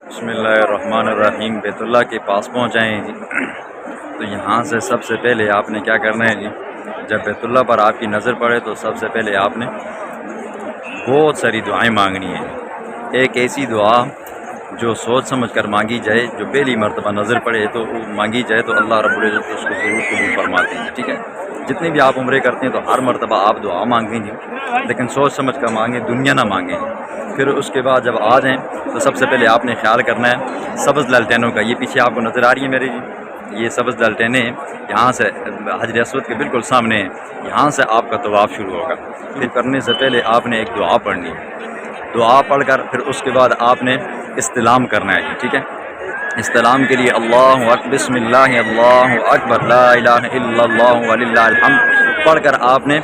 بسم اللہ الرحمن الرحیم۔ بیت اللہ کے پاس پہنچائیں جی، تو یہاں سے سب سے پہلے آپ نے کیا کرنا ہے جی، جب بیت اللہ پر آپ کی نظر پڑے تو سب سے پہلے آپ نے بہت ساری دعائیں مانگنی ہیں۔ ایک ایسی دعا جو سوچ سمجھ کر مانگی جائے، جو پہلی مرتبہ نظر پڑے تو مانگی جائے تو اللہ رب العزت اس کو ضرور قبول فرماتے ہیں، ٹھیک ہے۔ جتنی بھی آپ عمرے کرتے ہیں تو ہر مرتبہ آپ دعا مانگیں گے، لیکن سوچ سمجھ کر مانگیں، دنیا نہ مانگیں۔ پھر اس کے بعد جب آ جائیں تو سب سے پہلے آپ نے خیال کرنا ہے سبز لالٹینوں کا۔ یہ پیچھے آپ کو نظر آ رہی ہے میری جی، یہ سبز لالٹینیں یہاں سے حجر اسود کے بالکل سامنے ہیں، یہاں سے آپ کا طواف شروع ہوگا۔ پھر کرنے سے پہلے آپ نے ایک دعا پڑھنی ہے، دعا پڑھ کر پھر اس کے بعد آپ نے استلام کرنا ہے، ٹھیک ہے۔ استلام کے لیے اللہ اکبر، بسم اللہ اللہ اکبر، لا الہ الا اللہ وللہ الحمد پڑھ کر آپ نے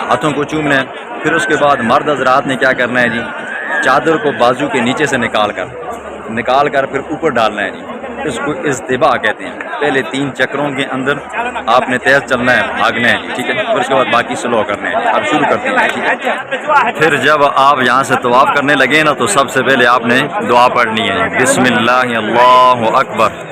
ہاتھوں کو چومنا ہے۔ پھر اس کے بعد مرد حضرات نے کیا کرنا ہے جی، چادر کو بازو کے نیچے سے نکال کر پھر اوپر ڈالنا ہے جی، اس کو اضطباء کہتے ہیں۔ پہلے 3 چکروں کے اندر آپ نے تیز چلنا ہے، بھاگنا ہے، ٹھیک ہے۔ پھر اس کے بعد باقی سلو کرنا ہے۔ اب شروع کرتے ہیں، ٹھیک ہے۔ پھر جب آپ یہاں سے طواف کرنے لگے نا تو سب سے پہلے آپ نے دعا پڑھنی ہے، بسم اللہ اللہ اکبر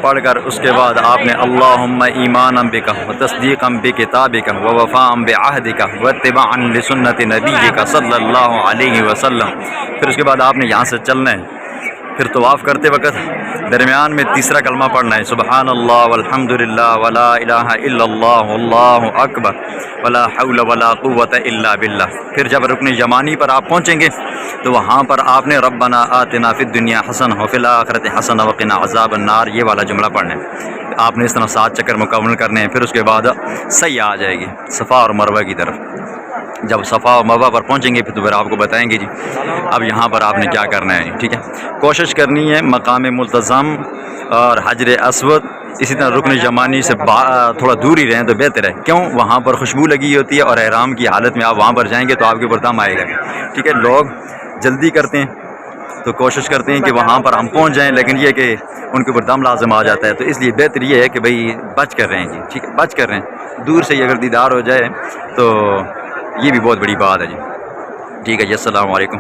پڑھ کر اس کے بعد آپ نے اللہم ایمانا بک و تصدیقا بکتابک و وفاء بعہدک و اتباعا لسنت نبیک صلی اللہ علیہ وسلم۔ پھر اس کے بعد آپ نے یہاں سے چلنا ہے۔ پھر طواف کرتے وقت درمیان میں تیسرا کلمہ پڑھنا ہے، سبحان اللہ والحمد للہ ولا الہ الا اللہ واللہ اکبر ولا حول ولا قوة الا باللہ۔ پھر جب رکن یمانی پر آپ پہنچیں گے تو وہاں پر آپ نے ربنا آتنا فی الدنیا حسنہ وفی الآخرۃ حسنہ وقنا عذاب النار یہ والا جملہ پڑھنا ہے۔ آپ نے اس طرح 7 چکر مکمل کرنے ہیں۔ پھر اس کے بعد سعی آ جائے گی صفا اور مروہ کی طرف۔ جب صفا اور مروہ پر پہنچیں گے تو پھر آپ کو بتائیں گے جی اب یہاں پر آپ نے کیا کرنا ہے، ٹھیک ہے۔ کوشش کرنی ہے مقام ملتزم اور حجر اسود اسی طرح رکن یمانی سے تھوڑا دور ہی رہیں تو بہتر ہے، کیوں وہاں پر خوشبو لگی ہوتی ہے اور احرام کی حالت میں آپ وہاں پر جائیں گے تو آپ کے اوپر دم آئے گا، ٹھیک ہے۔ لوگ جلدی کرتے ہیں تو کوشش کرتے ہیں کہ وہاں پر ہم پہنچ جائیں، لیکن یہ کہ ان کے اوپر دم لازم آ جاتا ہے، تو اس لیے بہتر یہ ہے کہ بھئی بچ کر رہیں جی، ٹھیک ہے، بچ کر رہیں۔ دور سے اگر دیدار ہو جائے تو یہ بھی بہت بڑی بات ہے جی، ٹھیک ہے جی۔ السلام علیکم۔